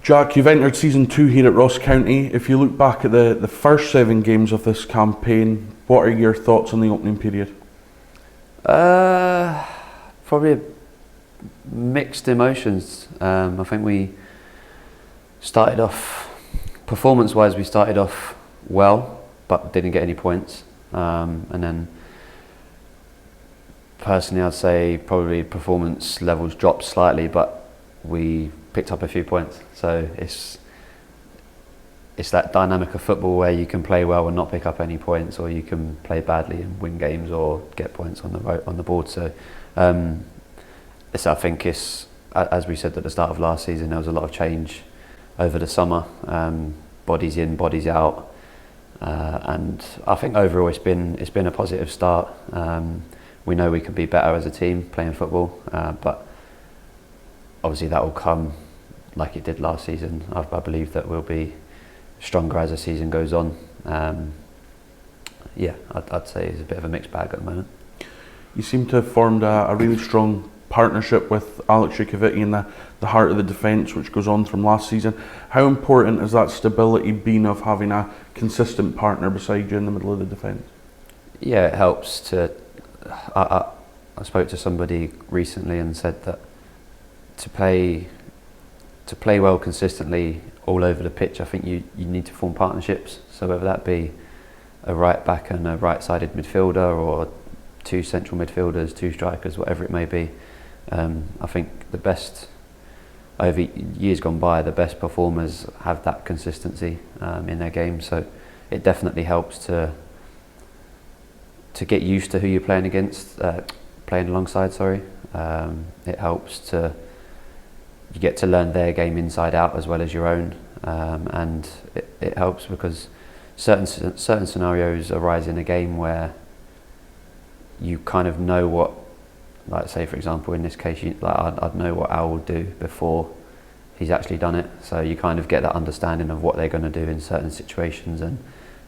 Jack, you've entered season 2 here at Ross County. If you look back at the first 7 games of this campaign, what are your thoughts on the opening period? Probably mixed emotions. I think we started off, performance-wise, we started off well, but didn't get any points. And then, personally, I'd say probably performance levels dropped slightly, but we picked up a few points. So it's that dynamic of football where you can play well and not pick up any points, or you can play badly and win games or get points on the board. So I think it's, as we said at the start of last season, there was a lot of change over the summer, bodies in, bodies out, and I think overall it's been a positive start. We know we can be better as a team playing football, but obviously that will come like it did last season. I believe that we'll be stronger as the season goes on. I'd say it's a bit of a mixed bag at the moment. You seem to have formed a really strong partnership with Alex Jukovic in the heart of the defence, which goes on from last season. How important has that stability been of having a consistent partner beside you in the middle of the defence? Yeah, it helps to... I spoke to somebody recently and said that to play well consistently all over the pitch, I think you need to form partnerships. So whether that be a right back and a right-sided midfielder, or 2 central midfielders, 2 strikers, whatever it may be, I think the best, over years gone by, the best performers have that consistency in their game. So it definitely helps to get used to who you're playing against, playing alongside. It helps to, you get to learn their game inside out as well as your own, and it helps because certain scenarios arise in a game where you kind of know what, like say for example in this case, I'd know what Al will do before he's actually done it, so you kind of get that understanding of what they're going to do in certain situations and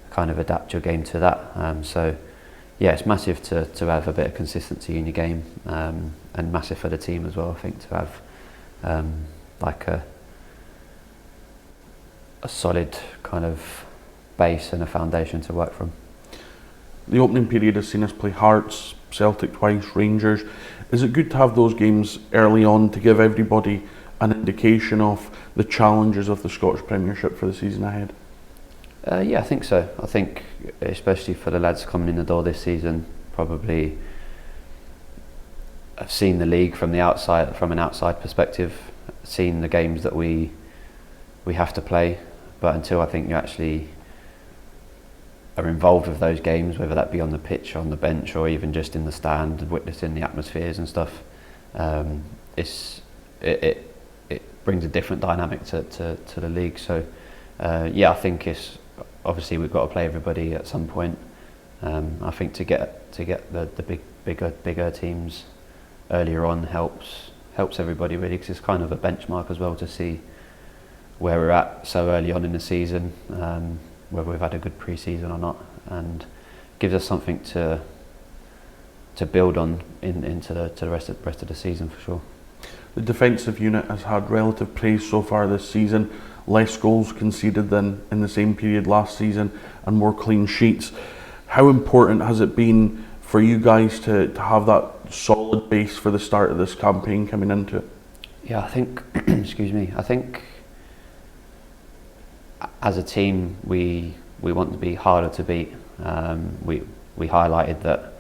kind of adapt your game to that. So yeah, it's massive to have a bit of consistency in your game, and massive for the team as well, I think, to have like a solid kind of base and a foundation to work from. The opening period has seen us play Hearts, Celtic twice, Rangers. Is it good to have those games early on to give everybody an indication of the challenges of the Scottish Premiership for the season ahead? Yeah, I think so. I think especially for the lads coming in the door this season, probably have seen the league from the outside, from an outside perspective, seen the games that we have to play, but until I think you actually are involved with those games, whether that be on the pitch, on the bench, or even just in the stand and witnessing the atmospheres and stuff, it brings a different dynamic to the league. So yeah, I think it's obviously we've got to play everybody at some point. I think to get the bigger teams earlier on helps everybody really, because it's kind of a benchmark as well to see where we're at so early on in the season, whether we've had a good pre-season or not, and gives us something to build on into the rest of the season for sure. The defensive unit has had relative praise so far this season, less goals conceded than in the same period last season and more clean sheets. How important has it been for you guys to have that solid base for the start of this campaign coming into it? Yeah, I think excuse me, I think as a team we want to be harder to beat. We highlighted that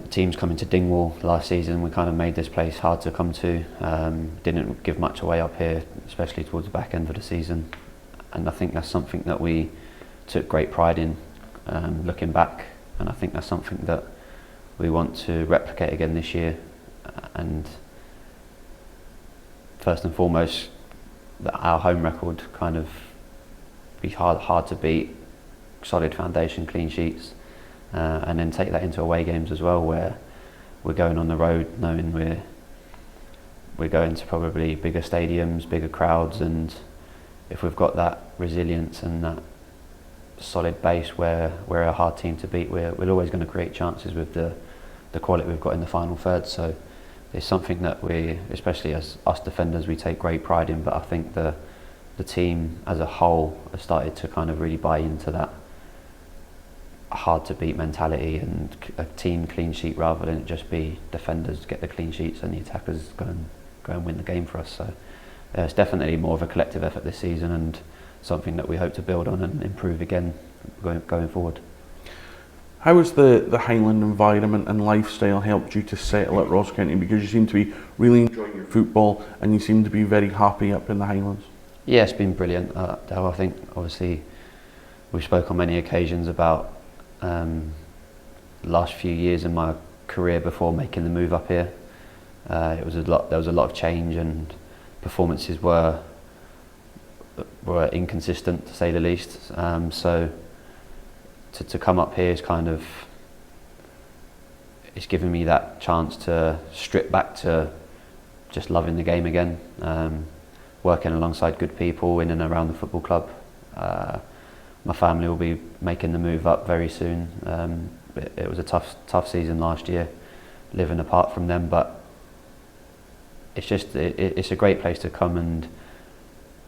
teams coming to Dingwall last season, we kind of made this place hard to come to. Didn't give much away up here, especially towards the back end of the season, and I think that's something that we took great pride in, looking back, and I think that's something that we want to replicate again this year. And first and foremost, that our home record kind of be hard to beat, solid foundation, clean sheets, and then take that into away games as well, where we're going on the road knowing we're going to probably bigger stadiums, bigger crowds, and if we've got that resilience and that solid base where we're a hard team to beat, we're always going to create chances with the quality we've got in the final third. So it's something that we, especially as us defenders, we take great pride in. But I think the team as a whole has started to kind of really buy into that hard to beat mentality and a team clean sheet rather than it just be defenders get the clean sheets and the attackers go and win the game for us. So it's definitely more of a collective effort this season and something that we hope to build on and improve again going forward. How has the Highland environment and lifestyle helped you to settle at Ross County? Because you seem to be really enjoying your football and you seem to be very happy up in the Highlands. Yeah, it's been brilliant. I think obviously we've spoke on many occasions about last few years in my career before making the move up here. There was a lot of change and performances were inconsistent to say the least. So to come up here is kind of, it's given me that chance to strip back to just loving the game again, working alongside good people in and around the football club. My family will be making the move up very soon. It was a tough season last year, living apart from them, but it's a great place to come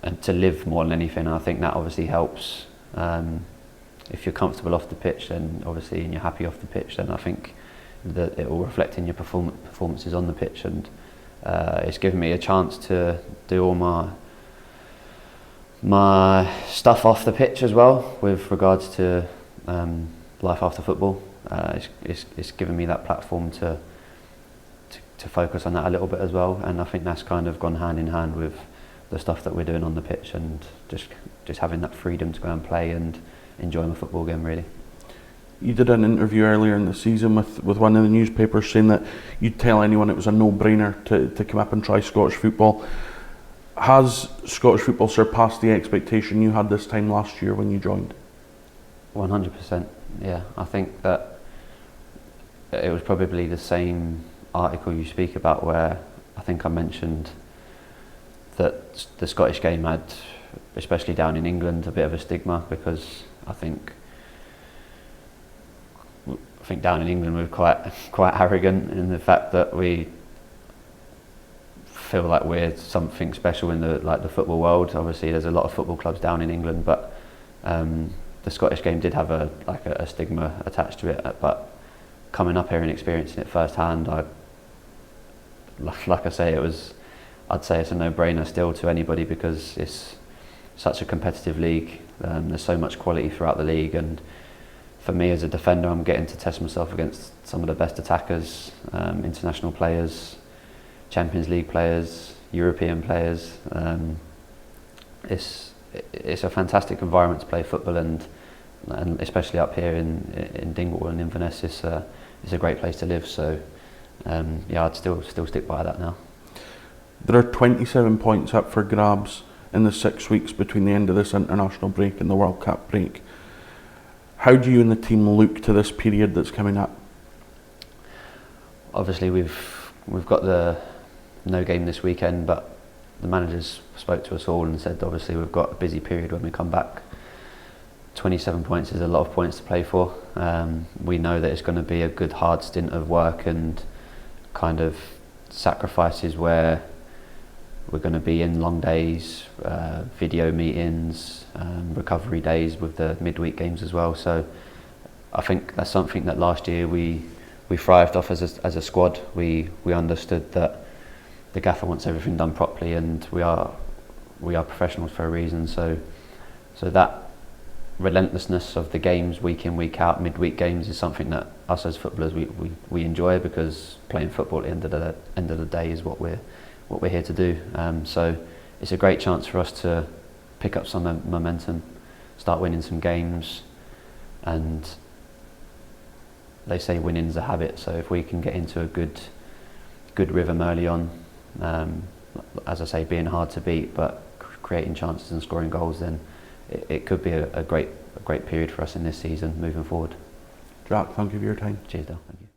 and to live more than anything. And I think that obviously helps. If you're comfortable off the pitch, then obviously, and you're happy off the pitch, then I think that it will reflect in your performances on the pitch. And it's given me a chance to do all my stuff off the pitch as well, with regards to life after football. It's given me that platform to focus on that a little bit as well, and I think that's kind of gone hand in hand with the stuff that we're doing on the pitch and just having that freedom to go and play and enjoy my football game, really. You did an interview earlier in the season with one of the newspapers saying that you'd tell anyone it was a no-brainer to come up and try Scottish football. Has Scottish football surpassed the expectation you had this time last year when you joined? 100%, yeah. I think that it was probably the same article you speak about where I think I mentioned that the Scottish game had, especially down in England, a bit of a stigma, because I think down in England we're quite arrogant in the fact that we feel like we're something special in the football world. Obviously, there's a lot of football clubs down in England, but the Scottish game did have a stigma attached to it. But coming up here and experiencing it firsthand, like I say, I'd say it's a no-brainer still to anybody, because it's such a competitive league. There's so much quality throughout the league, and for me as a defender, I'm getting to test myself against some of the best attackers, international players, Champions League players, European players. It's a fantastic environment to play football, and especially up here in Dingwall and Inverness, it's a great place to live. So yeah, I'd still stick by that now. There are 27 points up for grabs in the 6 weeks between the end of this international break and the World Cup break. How do you and the team look to this period that's coming up? Obviously, we've got the no game this weekend, but the managers spoke to us all and said obviously we've got a busy period when we come back. 27 points is a lot of points to play for. We know that it's going to be a good hard stint of work and kind of sacrifices where we're going to be in long days, video meetings, recovery days with the midweek games as well. So I think that's something that last year we thrived off as a squad. We understood that the gaffer wants everything done properly, and we are professionals for a reason. So that relentlessness of the games week in, week out, midweek games is something that us as footballers we enjoy, because playing football at the end of the day is what we're here to do. So it's a great chance for us to pick up some momentum, start winning some games, and they say winning's a habit. So if we can get into a good rhythm early on, as I say, being hard to beat but creating chances and scoring goals, then it could be a great period for us in this season moving forward. Jack, thank you for your time. Cheers, Dale. Thank you.